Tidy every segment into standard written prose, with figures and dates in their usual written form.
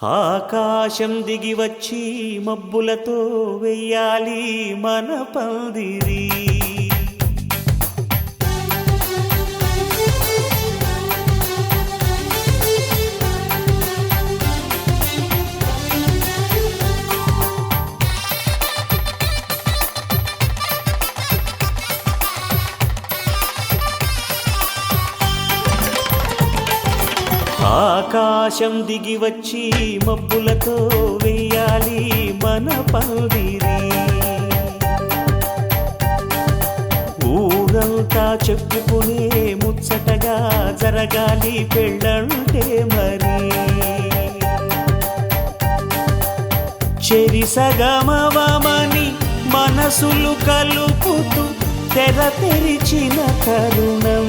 ఆకాశం దిగి వచ్చి మబ్బులతో వెయ్యాలి మన పందిరి. ఆకాశం దిగి వచ్చి మబ్బులతో వెయ్యాలి మన పందిరి. ఊరంతా చెప్పుకునే ముచ్చటగా జరగాలి పెళ్ళంటే మరి. చెరిసగమవమని మనసులు కలుపుతూ తెర తెరిచిన తరుణం,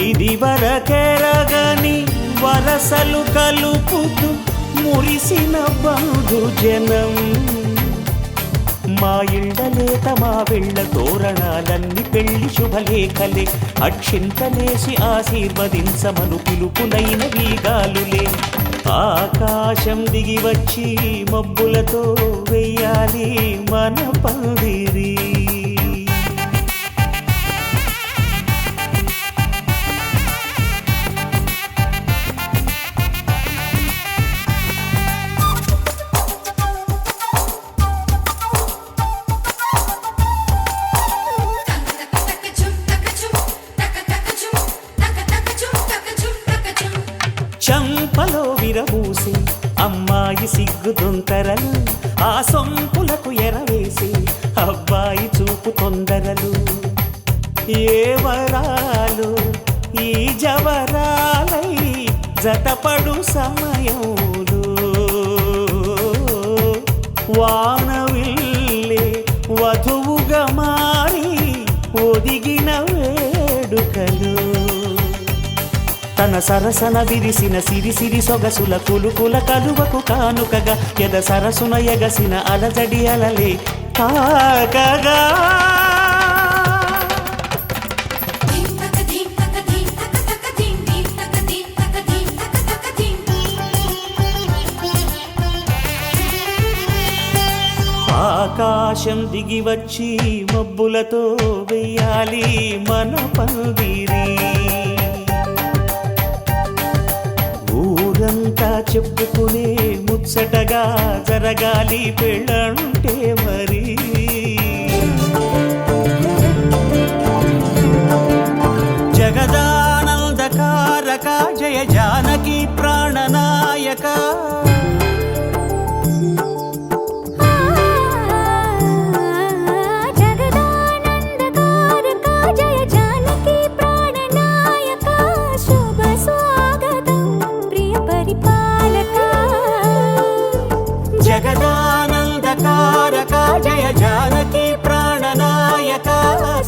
ఇది వరకెరగని వరసలు కలుపుతూ మురిసిన బంధుజనం. మా ఇళ్ళలేత మా వెళ్ళ తోరణాలన్నీ పెళ్లి శుభలేఖలే, అక్షింతలేసి ఆశీర్వదించమను పిలుపులైన వీగాలులే. ఆకాశం దిగి వచ్చి మబ్బులతో వెయ్యాలి మన పందిరి. చంపలో విరబూసి అమ్మాయి సిగ్గుదొంతరలు, ఆ సొంపులకు ఎరవేసి అబ్బాయి చూపు తొందరలు. ఏ వరాలు ఈ జవరాలై జతపడు సమయంలో, వానవిల్లే వధువుగా మారి ఒదిగిన వేడుకలు. తన సరసన విరిసిన సిరిసిరి సొగసుల కులుకుల కలువకు కానుకగా ఎద సరసున ఎగసిన అలజడి అలలే తాకగా. ఆకాశం దిగి వచ్చి మబ్బులతో వెయ్యాలి మన పందిరి. ఊరంతా చెప్పుకునే ముచ్చటగా జరగాలి పెళ్ళంటే మరి. జగదానందకారక జయ జానకి ప్రాణనాయక. జగదానందకారక జయ జానకి ప్రాణనాయక,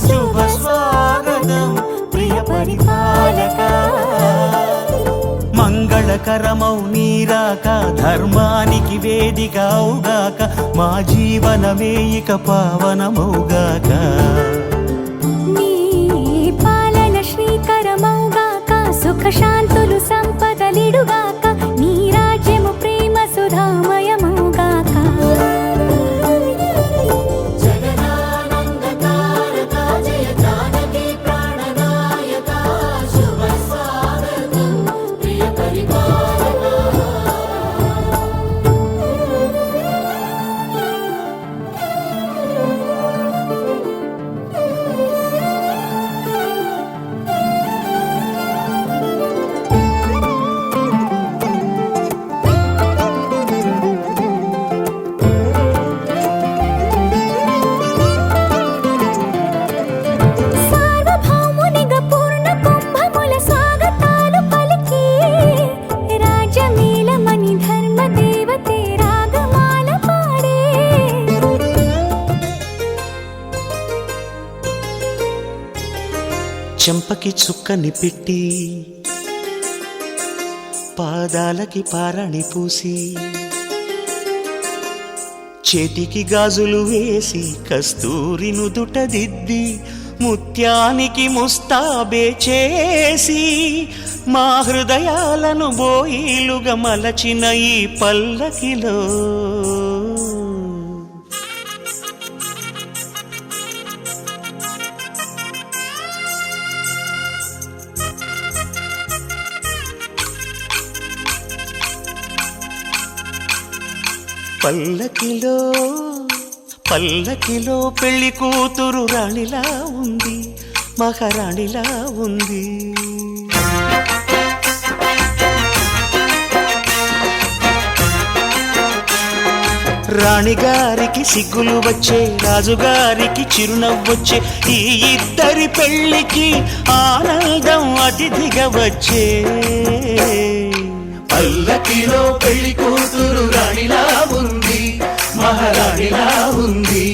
శుభ స్వాగతం ప్రియ పరిపాలక. మంగళకరమౌ నీరాక ధర్మానికి వేదికవుగాక, మా జీవనమే ఇక పావనమౌగాక. నీ పాలన శ్రీకరమౌగాక, సుఖ శాంతులు సంపదలిడుగాక, నీ రాజ్యము ప్రేమ సుధామయమౌగాక. జగదానందకారక జయ జానకి ప్రాణనాయక, శుభ స్వాగతం ప్రియ పరిపాలక. చెంపకి చుక్కని పెట్టి పాదాలకి పారణి పూసి, చేతికి గాజులు వేసి కస్తూరి నుదుట దిద్ది, ముత్యానికి ముస్తాబే చేసి మా హృదయాలను బోయిలుగా మలచిన ఈ పల్లకిలో పల్లకిలో పల్లకిలో పెళ్లి కూతురు రాణిలా ఉంది, మహారాణిలా ఉంది. రాణిగారికి సిగ్గులు వచ్చే, రాజుగారికి చిరునవ్వొచ్చే, ఈ ఇద్దరి పెళ్లికి ఆనందం అతిథిగా వచ్చే. పల్లకిలో పెళ్లి కూతురు రాణిలా ఉంది, మహారాణిలా ఉంది.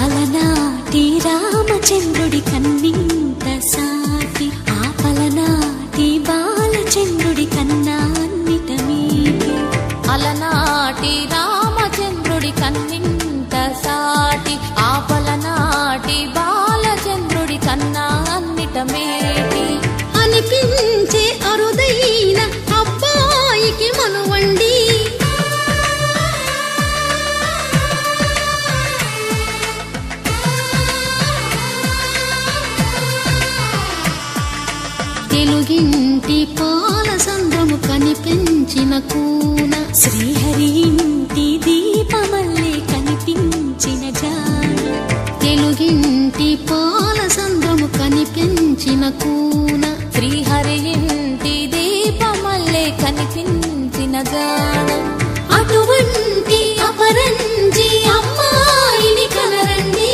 అలనాటి రామచంద్రుడి కన్నింత సాటి, ఆపలనాటి బాలచంద్రుడి కన్నా అన్నిట మీటి. అలనాటి రామచంద్రుడి కన్నింత సాటి, ఆపలనాటి బాలచంద్రుడి కన్నా అన్నిట మేటి. అనిపించే అరుదైన అబ్బాయికి మనువండి, తెలుగింటి పాల సంద్రము కనిపించిన కూన, శ్రీహరి ఇంటి దీపమల్లే కనిపించిన జాడ. తెలుగింటి పాల సంద్రము కనిపించిన కూన, శ్రీహరి ఇంటి దీపమల్లే కనిపించిన జాడ. అటువంటి అపరంజి అమ్మాయిని కనరండి.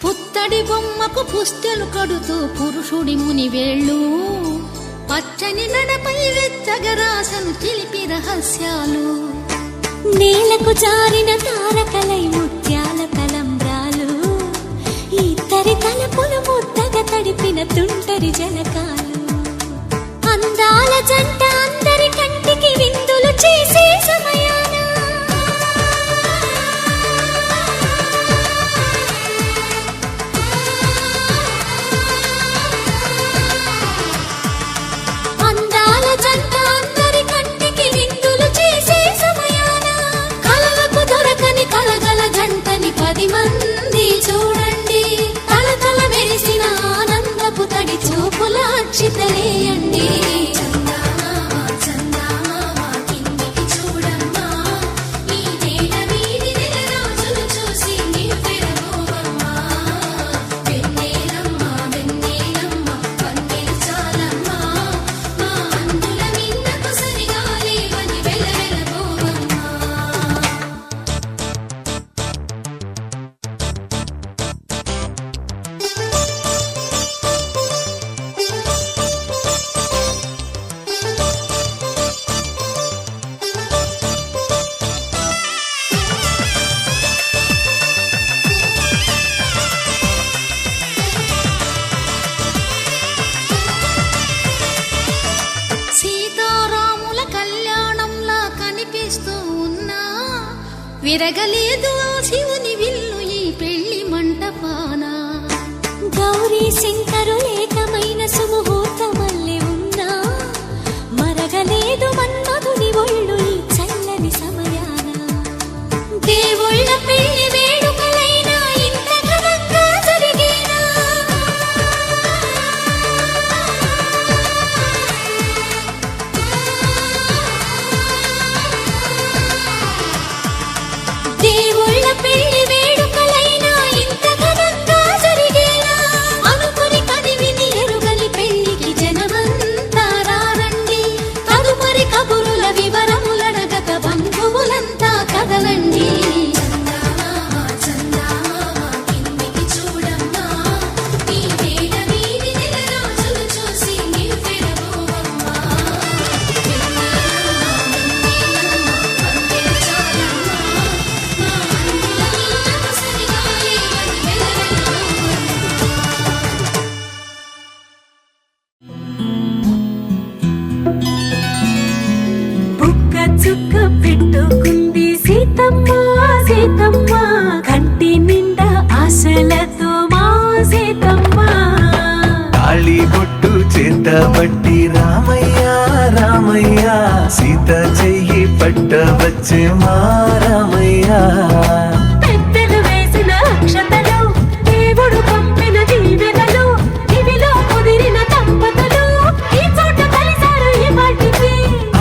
పుత్తడి బొమ్మకు పుస్తెలు కడుతూ పురుషుడి ముని వేళ్ళు, పచ్చని నడపై వెచ్చగరాసను చిలిపి రహస్యాలు. నేలకు జారిన తారకలై ముత్యాల తలంబ్రాలు, ఇద్దరి తలపులు ముద్దగా తడిపిన తుంటరి జలకాలు. అందాల జంట అందరి కంటికి విందులు చేసే సమయాన, అందాల జంట అందరి కంటికి విందులు చేసే సమయాన, కలలకు దొరకని కలగల జంటని 10 మంది చూడండి. తలతల మెరిసిన ఆనందపు తడి చూపుల అక్షితలేయండి. సీతారాముల కళ్యాణంలా కనిపిస్తూ ఉన్నా, విరగలేదు ఆ శివుని విల్లు ఈ పెళ్లి మంటపాన. గౌరీ శంకరులేకమైన సుముహూర్తమల్లె ఉన్నా, మరగలేదు మన్మధుని ఒళ్ళు ఈ చల్లని సమయాన. దేవుళ్ళ పెళ్లి వేడుకలైనా ఇంత ఘనంగా జరిగేనా? పట్టబట్టి రామయ్య రామయ్య సీత చెయ్యి పట్టవచ్చే మా రామయ్య పెద్దలు వేసిన అక్షతలు దేవుడు పంపిన దీవెనలు ఇవిలో కుదిరిన దంపతులు ఈ చోట కలిసారు ఈ వాటికి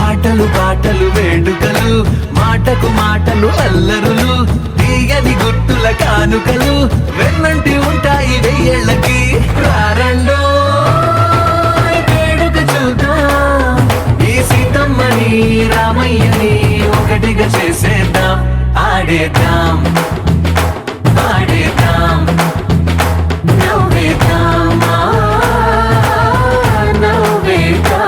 ఆటలు పాటలు వేడుకలు మాటకు మాటలు అల్లరులు తీయని గుర్తుల కానుకలు వెన్నంటి ఉంటాయి వెయ్యేళ్ళకి రారండో వేడుక చూద్దాం ఈ సీతమ్మని రామయ్యని ఒకటిగా చేసేద్దాం ఆడేద్దాం ఆడేద్దాం నవ్వేద్దాం నవ్వేద్దాం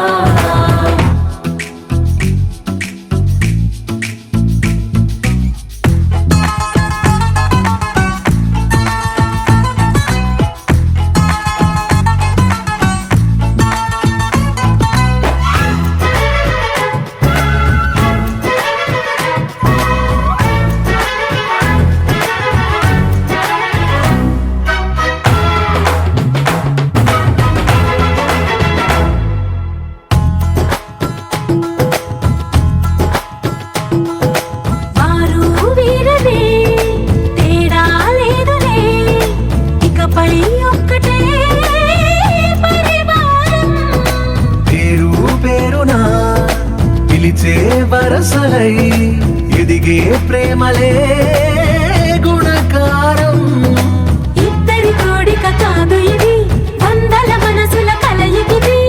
వారు వీరనే తేడా లేదులే ఇకపై ఒక్కటే పరివారం పేరు పేరునా పిలిచే వరసలై ఎదిగే ప్రేమలే గుణకారం ఇద్దరి కోడిక కాదు ఇది వందల మనసుల కలయికిది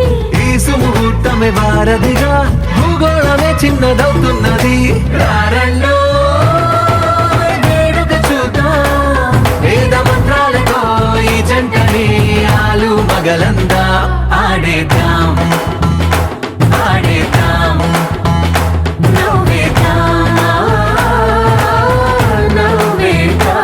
ఈ సుముహూర్తమే వారధిగా భూగోళమే చిన్నదవుతున్నది రారండో వేడుక చూద్దాం వేద మంత్రాలతో ఈ జంటని ఆలు మగలందా ఆడేద్దాం ఆడేద్దాం నవ్వేద్దాం నవ్వేద్దాం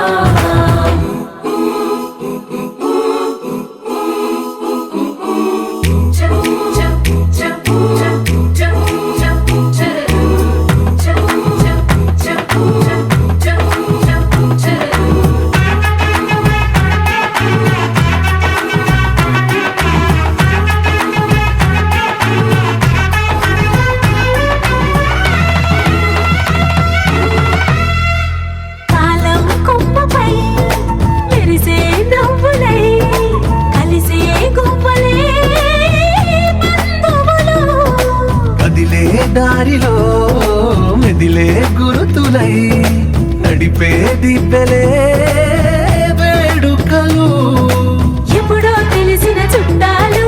కాలం కొమ్మపై మెరిసే నవ్వులై కలిసే గువ్వలే బంధువులు కదిలే దారిలో మెదిలే గురుతులై నడిపే దిబ్బెలే వేడుకలు ఎప్పుడో తెలిసిన చుట్టాలు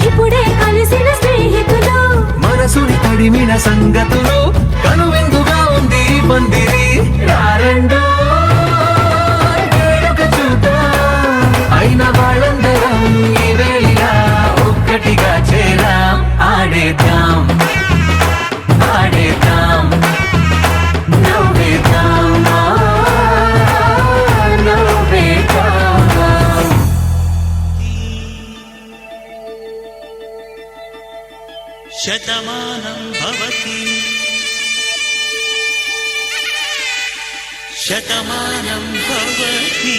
ఇప్పుడే కలిసిన స్నేహితులు మనసుని తడిమిన సంగతులు కనువిందుగా ఉంది ఈ పందిరి రారండో వేడుక చూద్దాం అయిన వాళ్ళందరం ఈ వేళ ఒక్కటిగా చేరాం ఆడేద్దాం ఆడేద్దాం నవ్వేద్దాం నవ్వేద్దాం శతమానం భవతి శతమానం భవతి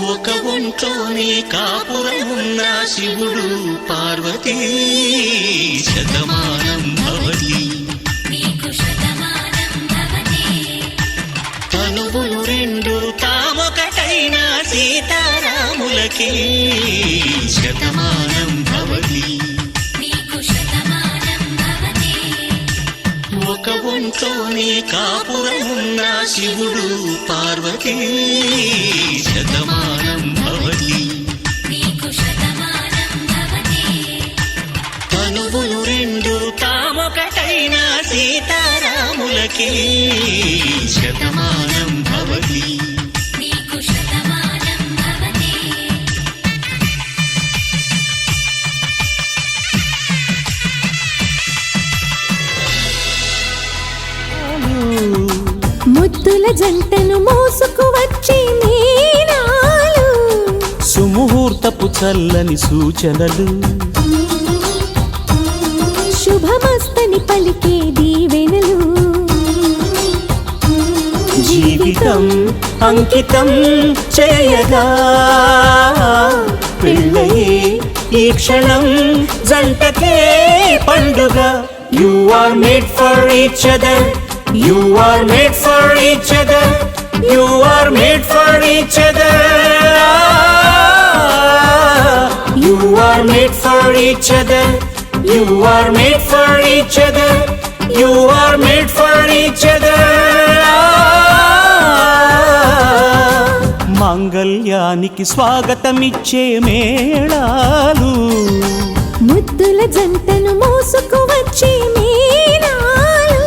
ఒక ఒంట్లోనే కాపురమున్న శివుడు పార్వతీ శతమానం భవతి తనువులు రెండు తామొకటైన సీతారాములకి శతమానం భవతి ఒక ఒంట్లోనే కాపురమున్న శివుడు పార్వతీ శతమానం భవతి తనువులు రెండు తామొకటైన సీతారాములకి శతమానం భవతి ముద్దుల జంటను మోసుకు వచ్చి మీనా చల్లని సూచనలు. శుభమస్తని పలికే దీవెనలు. జీవితం అంకితం చేయగా పెళ్ళయే ఈ క్షణం జంటకే పండుగ. You are made for each other. You are made for each other. You are made for each other. You are made for each other. You are made for each other. You are made for each other. మాంగళ్యానికి స్వాగతమిచ్చే మేళాలు. ముద్దుల జంటను మోసుకు వచ్చే మీనాలు.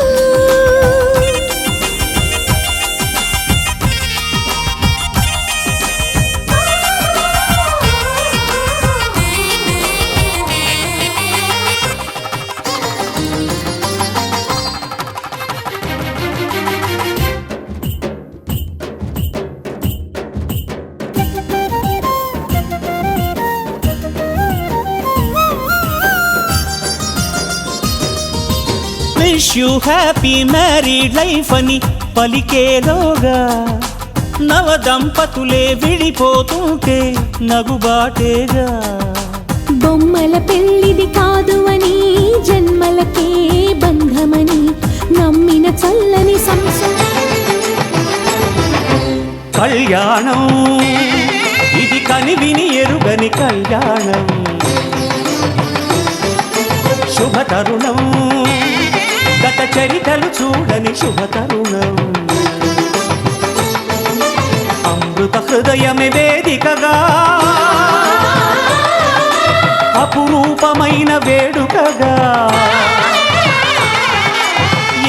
Wish you happy married life అని పలికేలోగా నవ దంపతులే విడిపోతుంటే నగుబాటేగా. బొమ్మల పెళ్ళిది కాదు అని జన్మలకే బంధమని నమ్మిన చల్లని కళ్యాణం ఇది కనివిని ఎరుగని కళ్యాణం. శుభతరుణం గత చరితలు చూడని శుభతరుణం. అమృత హృదయమే వేదికగా అపురూపమైన వేడుకగా.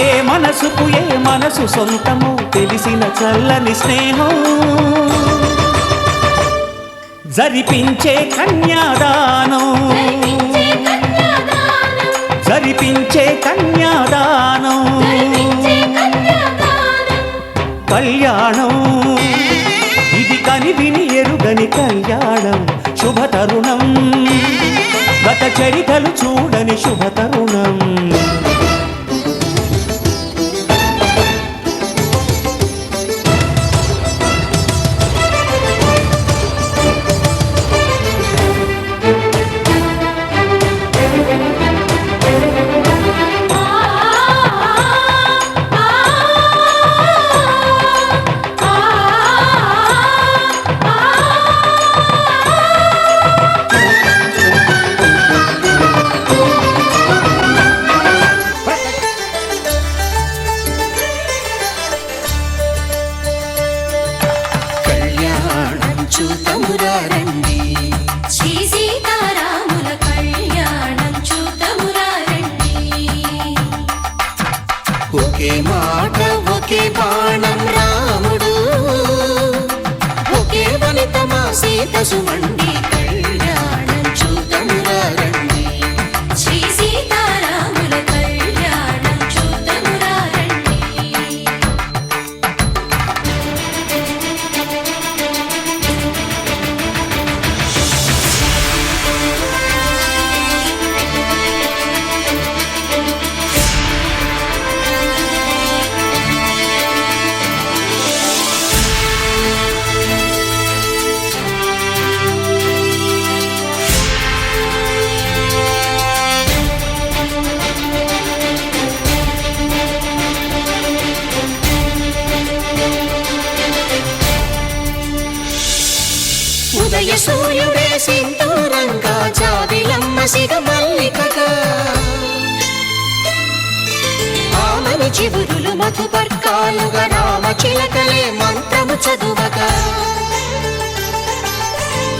ఏ మనసుకు ఏ మనసు సొంతమో తెలిసిన చల్లని స్నేహం. జరిపించే కన్యాదానం. జరిపించే కన్యాదానం. కళ్యాణం ఇది కనివిని ఎరుగని కళ్యాణం. శుభతరుణం గత చరితలు చూడని శుభతరుణం. ఒకే మాట ఒకే బాణం రాముడు, ఒకే వనిత మా సీత సుమండి. కళ్యాణం చూతమురా రండి. శ్రీ సీతారాముల కళ్యాణం చూతమురా రండి. ఉదయ సూర్యుడే సింధూరంగా జాబిలమ్మ సిగ మల్లికగా. ఆమని చివురులు మధుపర్కాలుగా రామ చిలకలే మంత్రము చదువగా.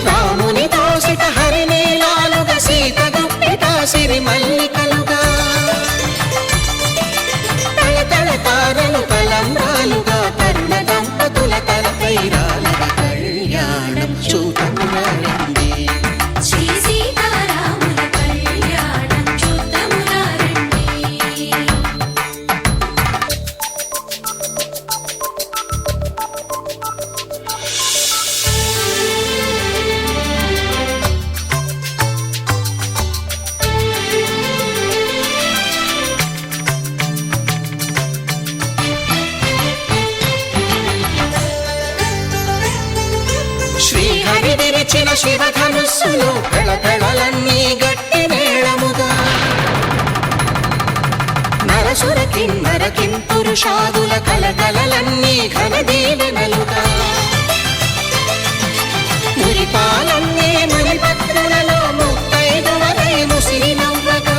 రాముని దోసిట హరినీలాలుగా సీత గుప్పిట సిరి మల్లికలుగా. తల తల తారలు తలంబ్రాలుగా తరుణ దంపతుల తలపై రాలగా. కళ్యాణం చూతమురా రండి. శ్రీ సీతారాముల కళ్యాణం చూతమురా రండి. శివధనుస్సులో పెళపెళలన్నీ గట్టి మేళముగా నరసుర కిన్నర కింపురుషాదుల కలకలలన్నీ ఘన దీవెనలుగా మురిపాలన్నీ మణిపత్రులలో ముత్తైదువలై ముసిరి నవ్వగా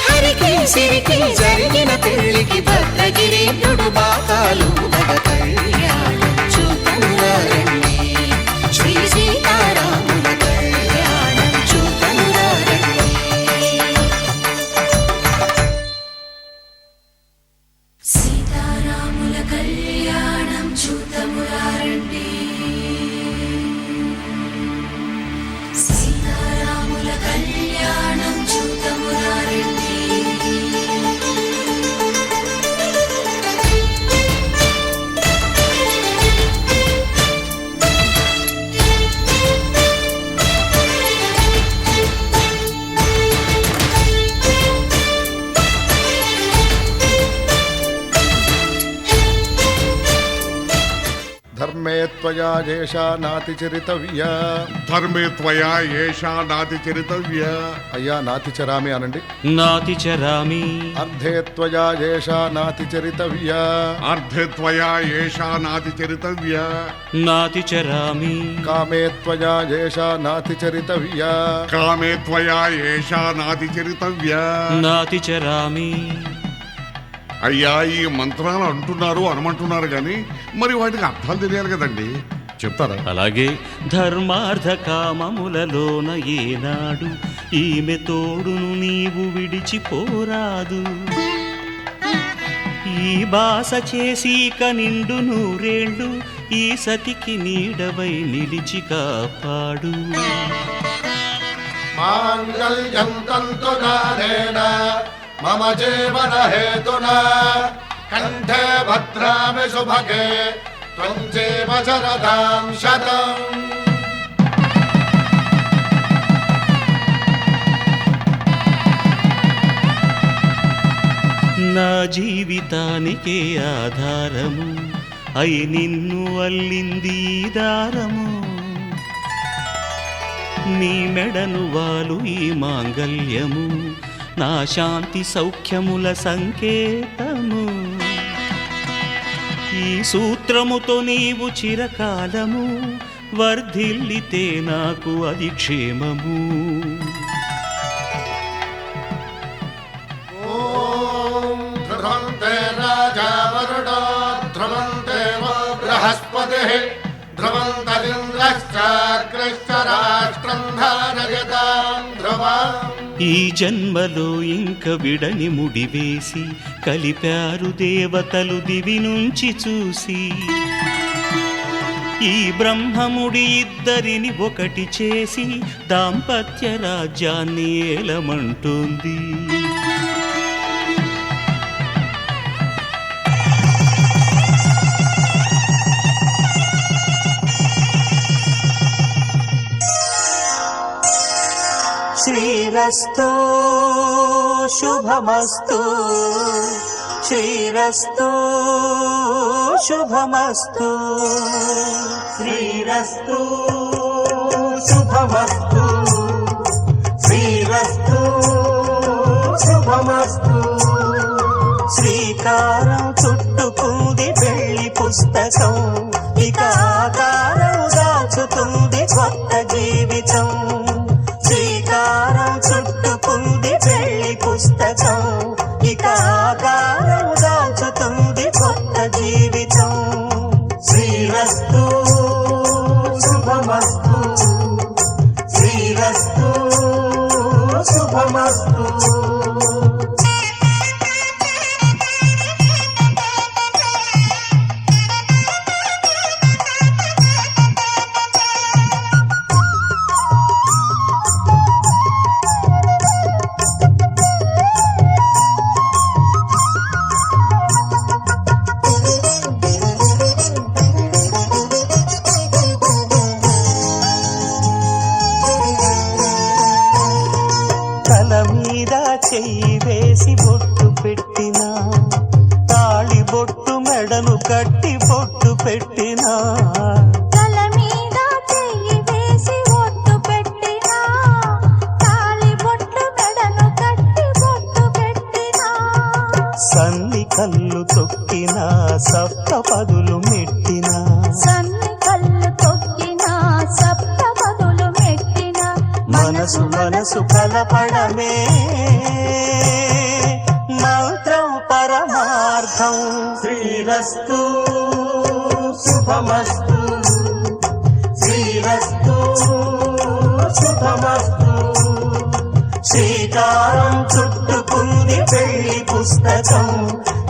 హరికి సిరికి జరిగిన పెళ్లికి భద్రగిరీంద్రుడు బాకాలు కళ్యాణం చూతనురారండి శ్రీ సీతారాముల కళ్యాణం చూతనురారండి సీతారాముల కళ్యాణం చూతమురారండి సీతారాముల కళ్యాణం చూతమురారండి ధర్మే త్వయా ఏషా నాతిచరితవ్యా. ధర్మే త్వయా ఏషా నాతిచరితవ్య. అయ్యా నాతిచరామి అనండి. నాతిచరామి. అర్ధే త్వయా ఏషా నాతిచరితవ్యా. అర్ధే త్వయా ఏషా నాతిచరితవ్య. నాతిచరామి. కామే త్వయా ఏషా నాతిచరితవ్యా. కామే త్వయా ఏషా నాతిచరితవ్య. నాతిచరామి. అయ్యా ఈ మంత్రాలు అంటున్నారు అనమంటున్నారు కానీ మరి వాటికి అర్థాలు తెలియాలి కదండి, చెప్తారా? అలాగే ధర్మార్థ కామములలోన ఏనాడు ఈమె తోడును నీవు విడిచిపోరాదు. ఈ బాస చేసి నిండు నూరేళ్ళు ఈ సతికి నీడవై నిలిచి కాపాడు. మాంగళ్యం తంతునానేన మమ జీవన హేతునా కంఠే భద్రామి శుభగే త్వం జీవ శరదాం శతం. నా జీవితానికే ఆధారము అయి నిన్ను అల్లింది ఈ దారము. నీ మెడను వాలు ఈ మాంగల్యము నా శాంతి సౌఖ్యముల సంకేతము. ఈ సూత్రముతో నీవు చిరకాలము వర్ధిల్లితే నాకు అది క్షేమము. ఓం ధ్రువంతే రాజా వరుడో ధ్రువంతే వో బృహస్పతిః ధ్రువంతరింద్రశ్చాగ్రశ్చ రాష్ట్రం ధారయతాం ధ్రువం. ఈ జన్మలో ఇంక విడని ముడివేసి కలిపారు దేవతలు దివి నుంచి చూసి. ఈ బ్రహ్మముడి ఇద్దరిని ఒకటి చేసి దాంపత్య రాజ్యాన్ని ఏలమంటుంది. శ్రీరస్తు శుభమస్తు శ్రీరస్తు శుభమస్తు శ్రీరస్తు శుభమస్తు శ్రీరస్తు శుభమస్తు. శ్రీకారం చుట్టుకుంది పెళ్లి పుస్తకం ఇక ఆకారం దాచుతుంది కొత్త జీవితం. శ్రీకారం చుట్టుకుంది పెళ్లి పుస్తకం ఇక ఆకారం దాచుతుంది కొత్త జీవితం. శ్రీరస్తు శుభమస్తు శ్రీరస్తు శుభమస్తు. చెయ్యి వేసి బొట్టు పెట్టినా తాళి బొట్టు మెడను కట్టి బొట్టు పెట్టినా తల మీద సన్ని కళ్ళు తొక్కిన సప్త పదులు మెట్టిన సన్ని కళ్ళు తొక్కిన సప్త పదులు మెట్టిన మనసు మనసు కలపడమే మంత్రం పరమార్థం శ్రీరస్తు శుభమస్తు శ్రీరస్తు శుభమస్తు శ్రీకారం చుట్టుకుంది పెళ్లి పుస్తకం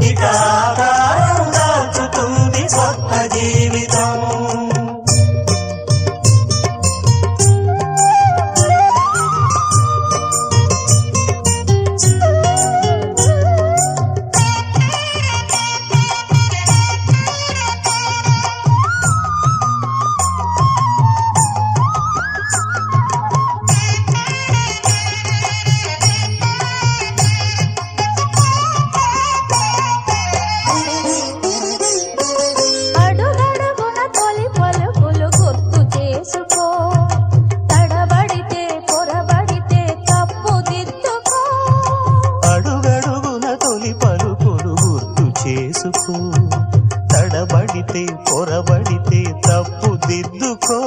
ఇక ఆకారం దాచుతుంది కొత్త జీవితం అడుగడుగున తొలి పలుకులు గుర్తు చేసుకో తడబడితే పొరబడితే తప్పుదిద్దుకో అడుగడుగున తొలి పలుకులు గుర్తు చేసుకో తడబడితే పొరబడితే తప్పు దిద్దుకో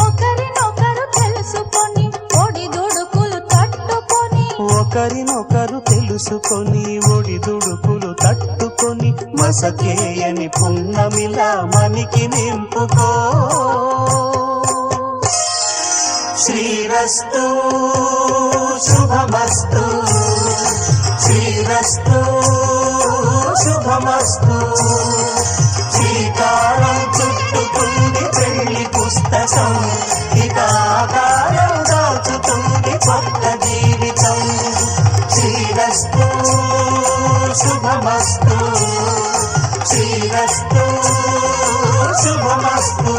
ఒకరినొకరు తెలుసుకొని ఒడిదుడుకులు తట్టుకొని ఒకరినొకరు తెలుసుకొని ఒడిదుడుకులు తట్టుకొని మసకేయని పున్నమిలా మనికి నింపుకో శ్రీరస్తు శుభమస్తు శ్రీరస్తు శుభమస్తు శ్రీకారం చుట్టుకుంది పెళ్లి పుస్తకం ఇక ఆకారం దాచుతుంది కొత్త జీవితం శ్రీరస్తు శుభమస్తు శ్రీరస్తు శుభమస్తు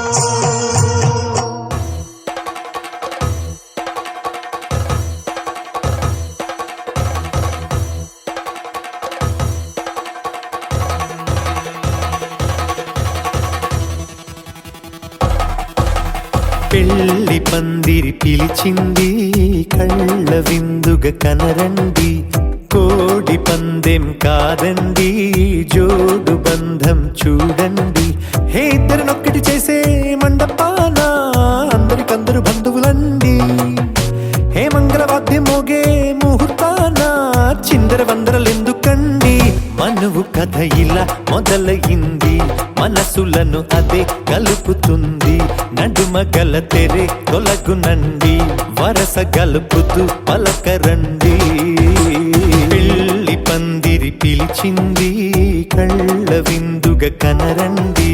పెళ్లి పందిరి పిలిచింది కళ్ళ విందుగ కనరండి కోడి పందెం కాదండి జోడు బంధం చూడండి హే ఇద్దరినొక్కటి చేసే మండపాన అందరికందరు బంధువులండి హే మంగళవాద్యం మోగే ముహూర్తాన చిందర వందరలెందుకండి మనువు కథ ఇలా మొదలయింది మనసులను అదే కలుపుతుంది నడుమ గల తెరే తొలగునండి వరస గలుపుతూ పలకరండి పెళ్లి పందిరి పిలిచింది కళ్ళ విందుగ కనరండి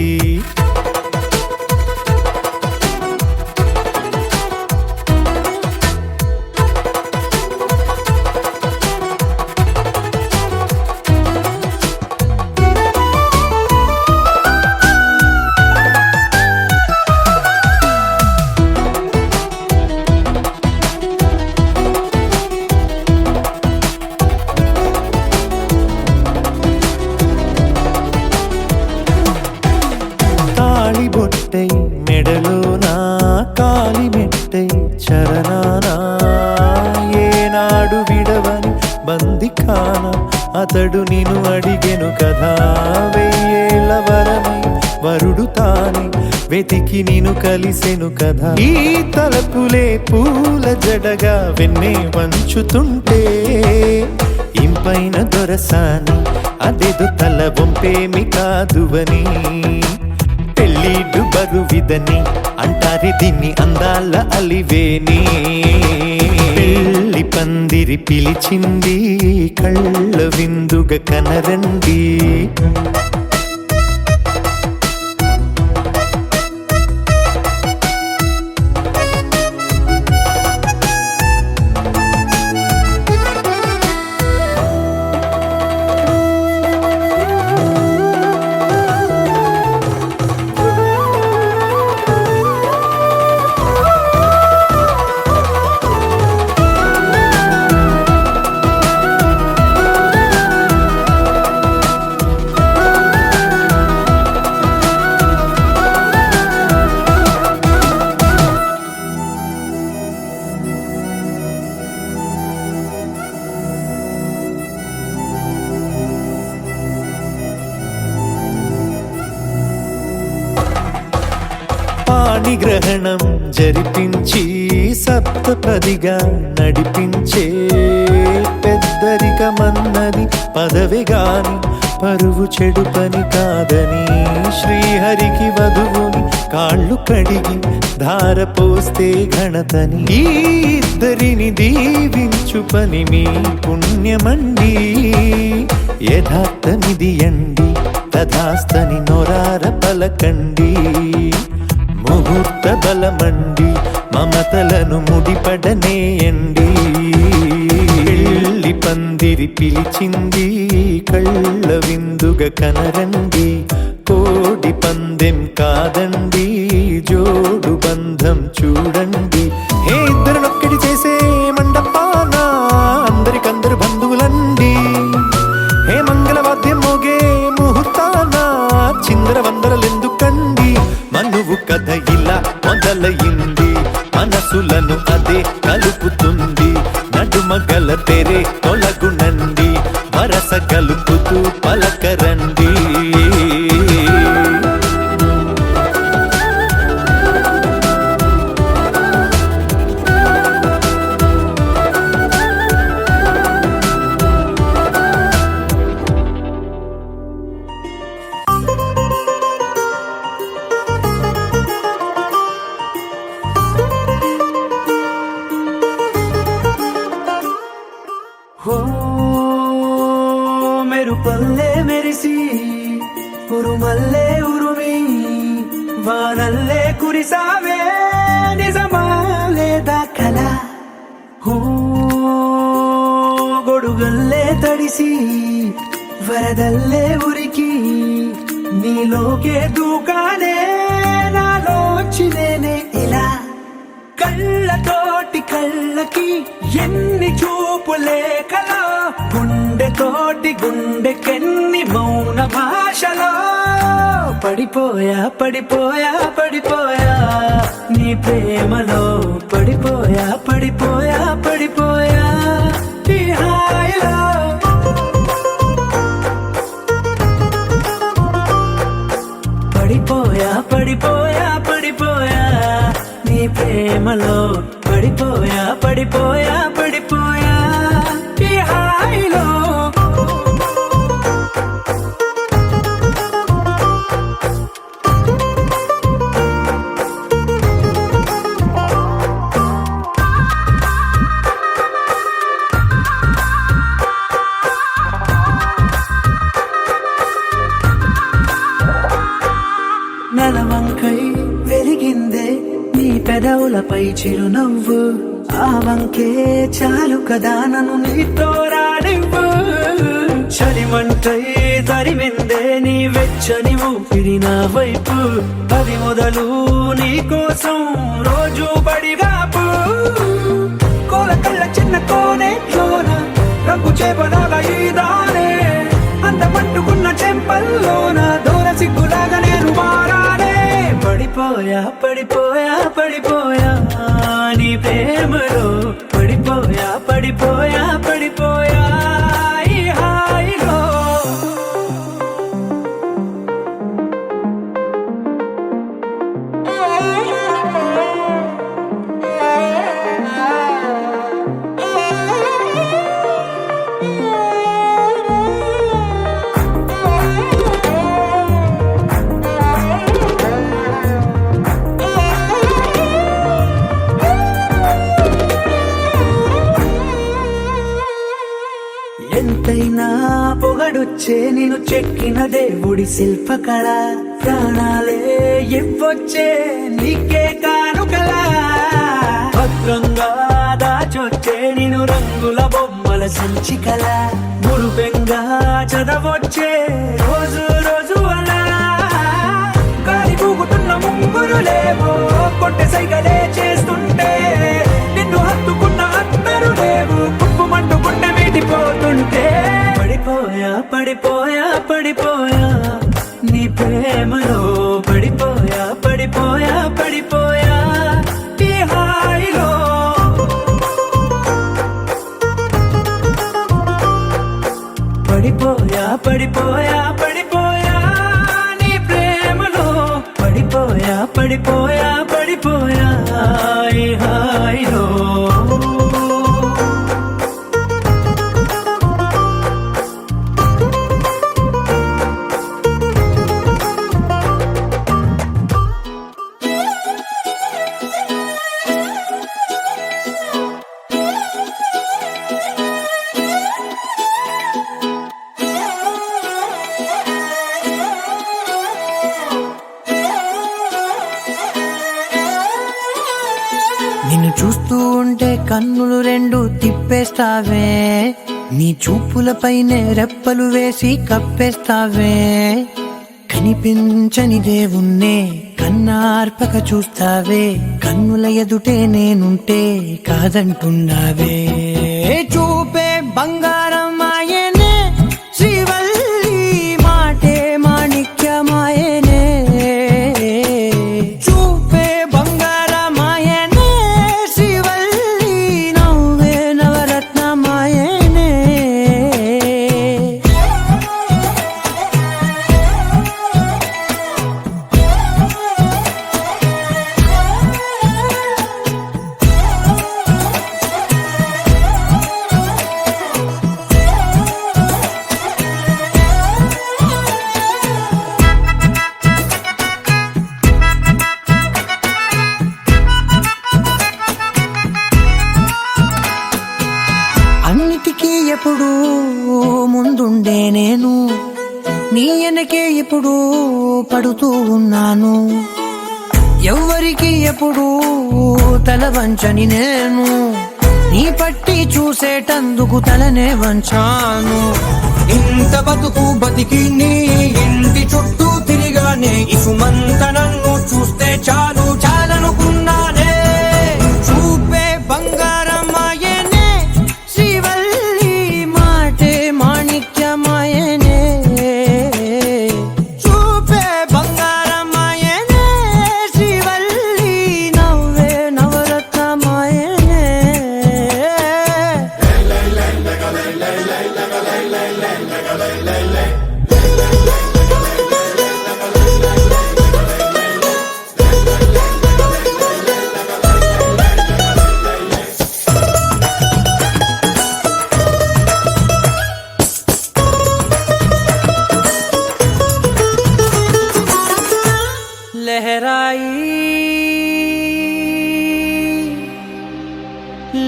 బొట్టై మెడలో నా కాలి మెట్టై చరణానా ఏనాడు విడవని బందిఖాన అతడు నిన్ను అడిగెను కదా వెయ్యేళ్ళ వరమై వరుడు తానే వెతికి నిన్ను కలిసెను కదా ఈ తలపులే పూల జడగా వెన్నే వంచుతుంటే ఇంపైన దొరసాని అదేదో తల వంపేమి కాదువని పెళ్ళిడు బరువిదని అంటారే దీన్ని అందాల అలివేని పెళ్లి పందిరి పిలిచింది కళ్ళ విందుగ కనరండి పాణిగ్రహణం జరిపించి సప్తపదిగా నడిపించే పెద్దరికమన్నది పదవి గాని పరువు చెడు పని కాదని శ్రీహరికి వధువుని కాళ్ళు కడిగి ధార పోస్తే ఘనతని ఈ ఇద్దరిని దీవించు పని మీ పుణ్యమండి యథార్థమిది అండి తథాస్తని నొరార పలకండి ముహూర్త బలమండి మమతలను ముడిపడనేయండి పెళ్లి పందిరి పిలిచింది కళ్ళ విందుగ కనరండి కోడి పందెం కాదండి జోడు బంధం చూడండి హే ఇద్దరునొక్కడి చేసే మండపాన అందరికందరు బంధువులండి హే మంగళవాద్యం మోగే ముహూర్తాన చిందర వందరలెందుకండి మనువు కథ ఇలా మొదలయింది మనసులను అదే కలుపుతుంది నడుమగల తెరే తొలగునండి వరస కలుపుతూ పలకరండి హో మెరుపల్లే మెరిసి ఉరుమల్లే ఉరుమి వానల్లే కురిసావే నిజమా లేదా కల హో గొడుగల్లే తడిసి వరదల్లే ఉరికి నీలోకే దూకానే నాలోచినేనే ఇలా కళ్ళతోటి కళ్ళకి ఎన్ని చూపులే కలా గుండెతోటి గుండెకెన్ని మౌన భాషలో పడిపోయా పడిపోయా పడిపోయా నీ ప్రేమలో పడిపోయా పడిపోయా పడిపోయా ఈ హాయిలో పడిపోయా పడిపోయా పడిపోయా నీ ప్రేమలో పడిపోయా పడిపోయా పడిపోయా ఈ హాయిలో నలవంకై వెలిగిందే నీ పెదవులపై చిరునవ్వు ఆ వంకే చాలు కదా నన్ను నీతో రానివ్వు చలిమంటై తరిమిందే నీ వెచ్చని ఊపిరి నా వైపు అది మొదలు నీ కోసం రోజు బడిగాపు కోల కళ్ళ చిన్న కోనే చోన రంగు చేపలాగా ఈ దానే అందమంటుకున్న చెంపల్లోన దూర సిగ్గులాగా నేను మారానే పడిపోయా పడిపోయా పడిపోయా నీ ప్రేమలో పడిపోయా పడిపోయా పడిపోయా ఈ హాయిలో ఎంతైనా పొగడొచ్చే నేను చెక్కిన దేవుడి శిల్పకళ ప్రాణాలే ఇవ్వొచ్చే నీకే కానుకలా భద్రంగా దాచొచ్చే నేను రంగుల బొమ్మల సంచికల మురుపెంగా చదవొచ్చే రోజు రోజు అలా గాలి పూగుతున్న ముంగురులేవో కొట్టె సైగలే చేస్తుంటే నిన్ను హత్తుకున్న అందరు లేవు కుప్పుమంటూ గుండె మీటిపోతుంటే పడిపోయా పడిపోయా పడిపోయా నీ ప్రేమలో పడిపోయా పడిపోయా పడిపోయా ఈ హాయిలో పడిపోయా పడిపోయా పడిపోయా నీ ప్రేమలో పడి పడిపోయా పడిపోయా పడిపోయా ఈ హాయిలో నిన్ను చూస్తూ ఉంటే కన్నులు రెండు తిప్పేస్తావే నీ చూపులపైనే రెప్పలు వేసి కప్పేస్తావే కనిపించని దేవుణ్ణే కన్నార్పక చూస్తావే కన్నుల ఎదుటే నేనుంటే కాదంటున్నావే చూపే బంగారం ఆయనే శ్రీవల్లి మాటే మాణిక్యమాయనే చూపే బంగారమాయనే శ్రీవల్లి నవ్వే నవరత్నమాయనే అన్నిటికీ ఎప్పుడు ముందుండే నేను నీ వెనకే ఎప్పుడు పడుతూ ఉన్నాను ఎవ్వరికి ఎప్పుడు తల వంచని నేను నీ పట్టి చూసేటందుకు తలనే వంచాను ఇంత బతుకు బతికి నీ ఇంటి చుట్టూ తిరిగానే ఇసుమంత నన్ను చూస్తే చాలు చాలనుకున్నానే చూపే బంగారమాయనే శ్రీవల్లి మాటే మాణిక్యమాయనే చూపే బంగారమాయనే శ్రీవల్లి నవ్వే నవరత్నమాయనే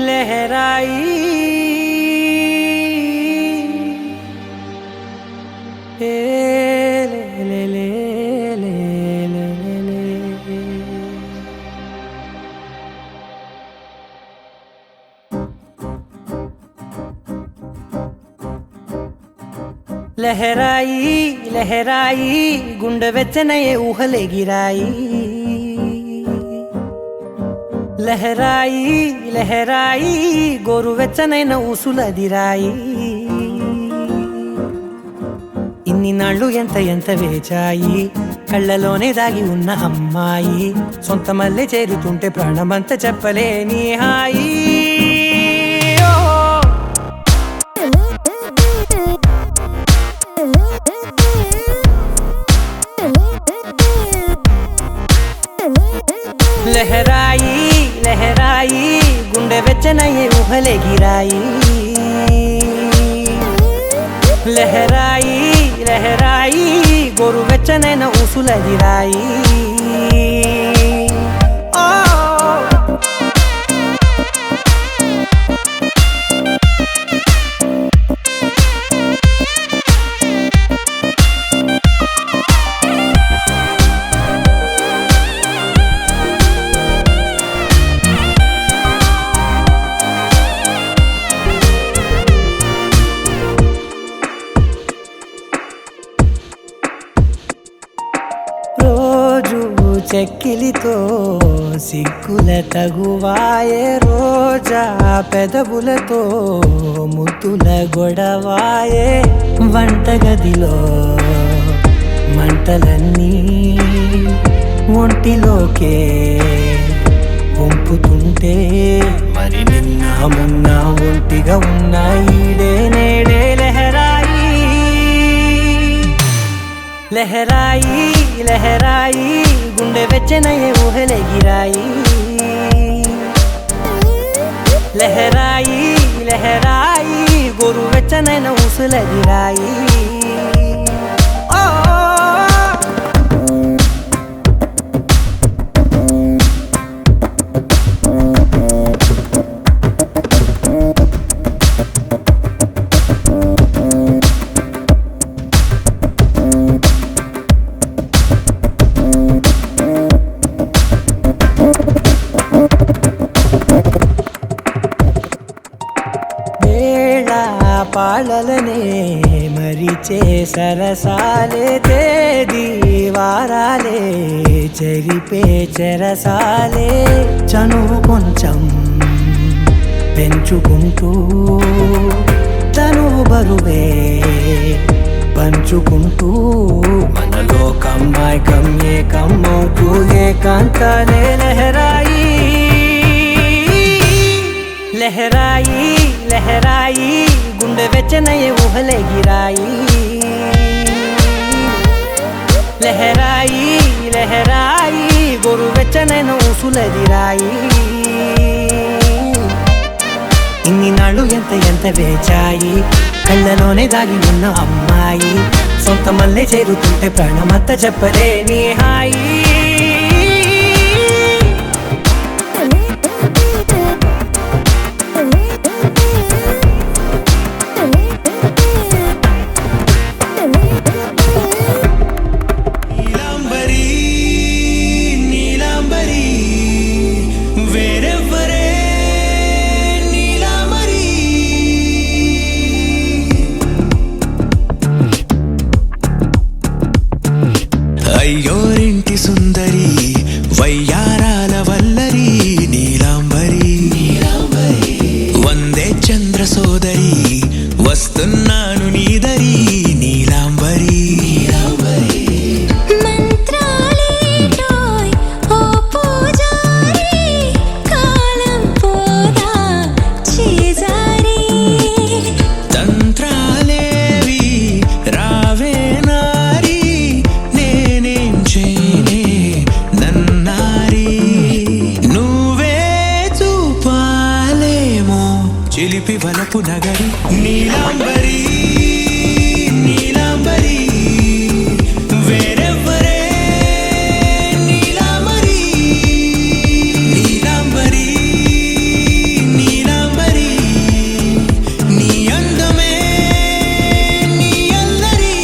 लहराई ए ले ले ले ले ले ले लहराई लहराई गुंड వెచ్చనయే ఊహలే గిరాయి లహరాయి లహరాయి గోరువెచ్చనైన ఊసులదిరాయి ఇన్ని నాళ్ళు ఎంత ఎంత వేచాయి కళ్ళలోనే దాగి ఉన్న అమ్మాయి సొంత మల్లె చేరుతుంటే ప్రాణమంత చెప్పలేని హాయి లహరాయి లహరాయి గుండె వెచ్చనయ్యే ఊహలే గిరాయి లహరాయి లహరాయి గోరు వెచ్చనైన ఊసులదిరాయి చెక్కిలితో సిగ్గుల తగువాయే రోజా పెదవులతో ముద్దుల గొడవాయే వంటగదిలో మంటలన్నీ ఒంటిలోకే వంపుతుంటే మరి నిన్న మొన్న ఒంటిగా ఉన్న ఈడే నేడే లహరాయి లహరాయి గుండె వెచ్చనయ్యే ఊహలెగిరాయి లహరాయి లహరాయి గోరు వెచ్చనైన ఊసులెగిరాయి పాలలనే మరిచే సరసాలే తేదీ వారాలే చెరిపే చెరసాలే చనువు కొంచెం పెంచుకుంటూ తను బరువే పంచుకుంటూ మనలో కమ్మాయి కమ్మే కమ్మవుతూ ఏకాంతాలే లహరాయి లహరాయి లహరాయి గుండె వెచ్చనయ్యే ఊహలెగిరాయి లహరాయి లహరాయి గోరు వెచ్చనైన ఊసులెగిరాయి ఇన్ని నాళ్ళు ఎంత వేచాయి కళ్ళలోనే దాగి ఉన్న అమ్మాయి సొంత మల్లె చేరుతుంటే ప్రాణమంతా చెప్పలేని హాయి అయ్యోరింటి సుందరి వయ్యారాల వల్లరి నీలాంబరి వందే చంద్ర సోదరి వస్తున్నాను నీదరి నీలాంబరి మంత్రాలేటోయ్ ఓ పూజారి కాలం పోదా చేజారి తంత్రాలేవి రావే నారి నేనేం చేయనే నన్నారి నువ్వే చూపాలేమో చిలిపి వలపు నగరి నీలాంబరి నీలాంబరి వేరెవ్వరే నీలాంబరి నీలాంబరి నీలాంబరి నీ అందమే నీ అల్లరి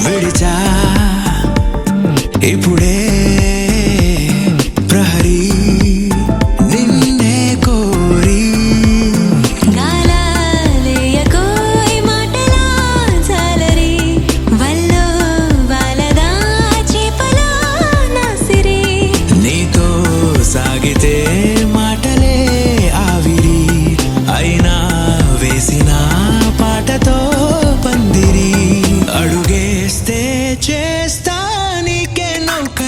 విడిచా ఇప్పుడే ప్రహరీ నిన్నే కోరి గాలాలేయకోయ్ మాటలా జాలరి వల్లో వాలదా చేపలా నాసిరి నీతో సాగితే మాటలే ఆవిరి అయినా వేసిన పాటతో పందిరి అడుగేస్తే చేస్తా నీకే నౌక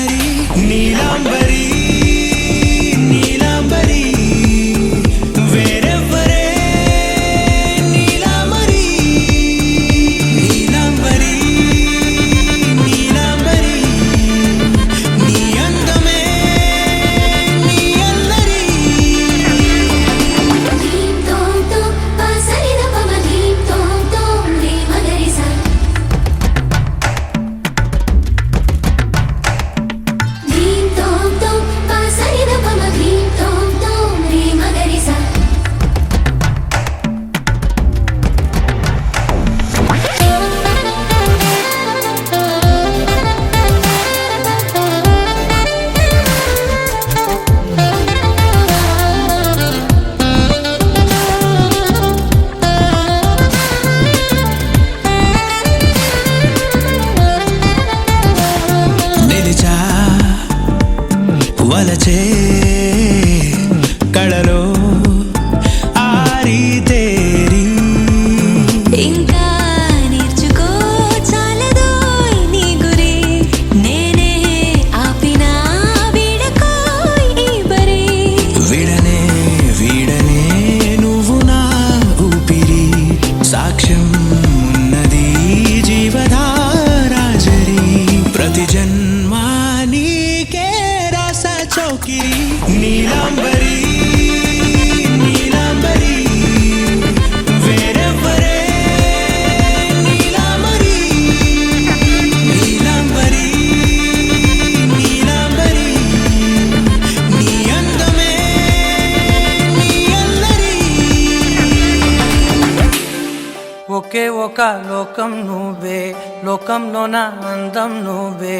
ఒక లోకం నువ్వే, లోకంలో నా అందం నువ్వే,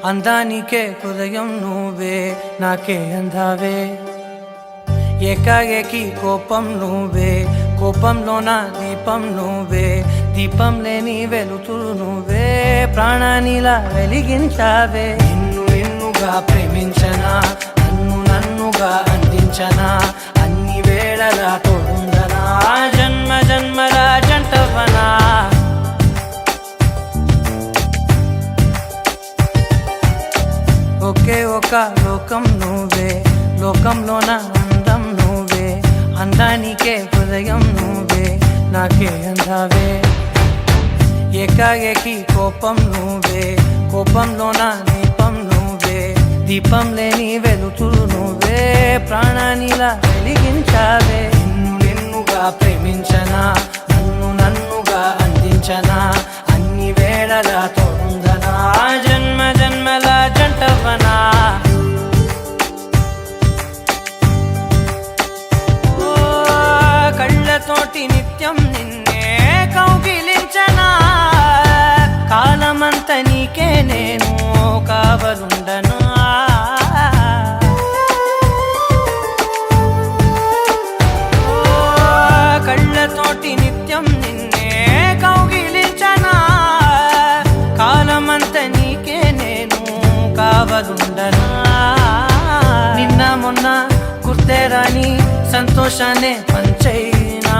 అందానికే హృదయం నువ్వే, నాకే అందావే. ఏకాఏకి కోపం నువ్వే, కోపంలో నా దీపం నువ్వే, దీపం లేని వెలుతురు నువ్వే, ప్రాణానిలా వెలిగించావే. నిన్నుగా ప్రేమించనా, నన్నుగా అందించనా, అన్ని వేళలా తోడుందనా, జన్మ జన్మల జంటవనా. ఒకే ఒక లోకం నువ్వే, లోకంలో నా అందం నువ్వే, అందానికే హృదయం నువ్వే, నాకే అందావే. ఏకాఏకి కోపం నువ్వే, కోపంలో నా దీపం నువ్వే, దీపం లేని వెలుతురు నువ్వే, ప్రాణానిలా వెలిగించావే. నిన్నుగా ప్రేమించనా, నన్నుగా అందించనా, అన్ని వేళలా తోడుందనా, జన్మ జన్మల జంటవనా. కళ్ళతోటి నిత్యం నిన్నే కౌగిలించనా, కాలమంత నీకే నేను కావలుండనా. కళ్ళతోటి నిత్యం నిన్నే కౌగిలించనా, కాలమంత నీకే నేను కావలుండనా. నిన్న మొన్న గుర్తే రాని సంతోషాన్ని పంచైనా,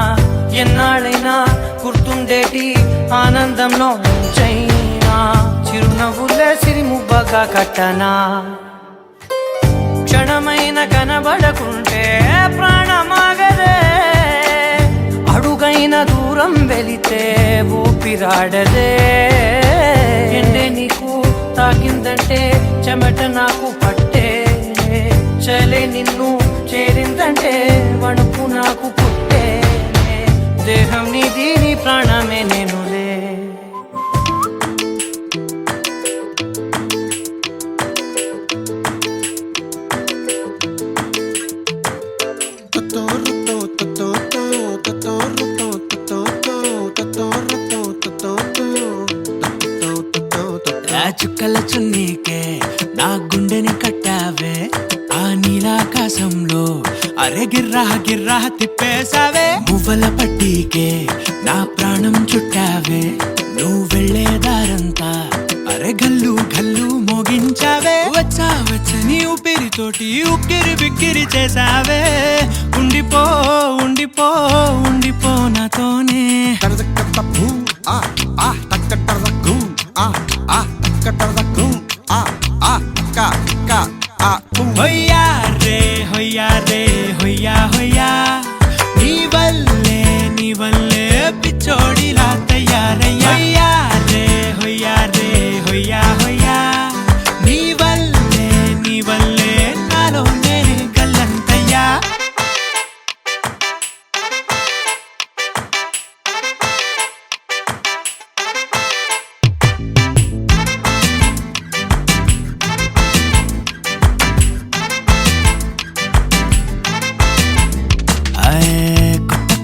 ఎన్నాళ్ళైనా గుర్తుండేటి ఆనందంలో ఉంచైనా, చిరునవ్వులే సిరిముబ్బగా కట్టనా. క్షణమైన కనబడకుంటే ప్రాణమాగదే, అడుగైన దూరం వెళితే ఊపిరాడదే. ఎండే నీకు తాకిందంటే చెమట నాకు పట్టే, చలే నిన్ను చేరిందంటే వణుకు నాకు పుట్టే, దేహం నీది నీ ప్రాణమే నేనులే. చుక్కల చున్నీకే నా గుండెని కట్టావే, ఆ నీలాకాశంలో అరే గిర్రా గిర్రా తిప్పేశావే. మువ్వల పట్టీకే నా ప్రాణం చుట్టావే, నువ్వు వెళ్ళే దారంతా అరే గల్లు గల్లు మోగించావే. వచ్చా వచ్చని ఊపిరితోటి ఉక్కిరి బిక్కిరి చేసావే, ఉండిపో ఉండిపో ఉండిపో నాతోనే. హొయ్యా రే హొయ్యా రే హొయ్యా హొయ్యా, నీ వల్లే పిచ్చోడిలా తయారయ్యా. హొయ్యా రే హొయ్యా రే హొయ్యా హొయ్యా, నీ వల్లే నాలోనే గల్లంతయ్యా.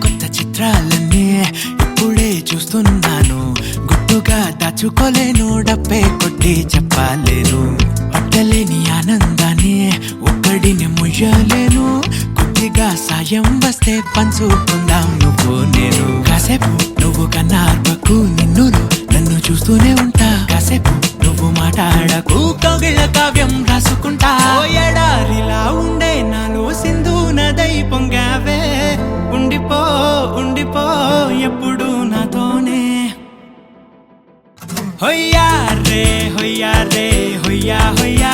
కొత్త చిత్రాలన్నీ ఇప్పుడే చూస్తున్నాను, గుట్టుగా దాచుకోలేను, డబ్బే కొట్టి చెప్పలేను. పట్టలేని ఆనందాన్ని ఒక్కడిని ముయ్యలేను, కొద్దిగా సాయం వస్తే పంచుకుందాం నువ్వు నేను. కాసేపు నువ్వు కన్నార్పకు, నిన్నులో నన్ను చూస్తూనే ఉంటా, కాసేపు నువ్వు మాట్లాడకు, కౌగిళ్ళ కావ్యం రాసుకుంటా. ఎడారిలా ఉండే నాలో సింధు నదై పొంగావే, ఉండిపో ఉండిపో ఎప్పుడు నాతోనే. హొయ్యా రే హొయ్యా రే హొయ్యా హొయ్యా,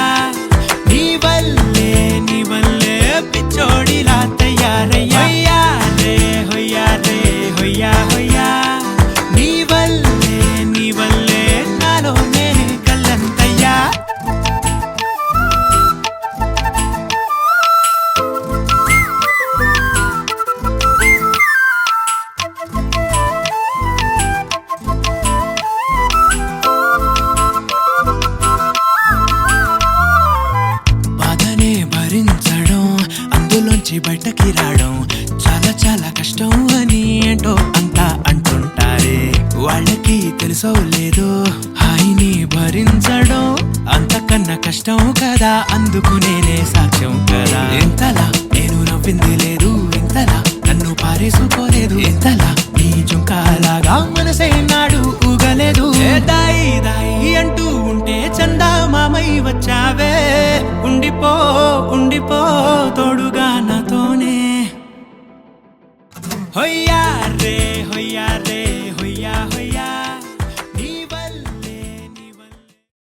నీ వల్లే పిచ్చోడిలా తయారయ్యా. హొయ్యా రే హొయ్యా రే హొయ్యా హొయ్యా, నీ వల్లే నాలోనే కల్లంతయ్యా. బయటకి రావడం చాలా చాలా కష్టం అని ఏంటో అంతా తెలుసో లేదో హాయిని భరించడం అంతకన్నా కష్టం కదా, అందుకు నేనే సాక్ష్యం కదా. ఎంతలా నేను నవ్వింది లేదు, ఇంతలా నన్ను పారేసుకోలేదు, ఎంతలా నీ జుంకాలాగా మనసే నాడు ఊగలేదు. దాయి దాయి అంటూ ఉంటే చందా మామై వచ్చావే, ఉండిపో ఉండిపో తోడుగా నాతోనే. హొయ్య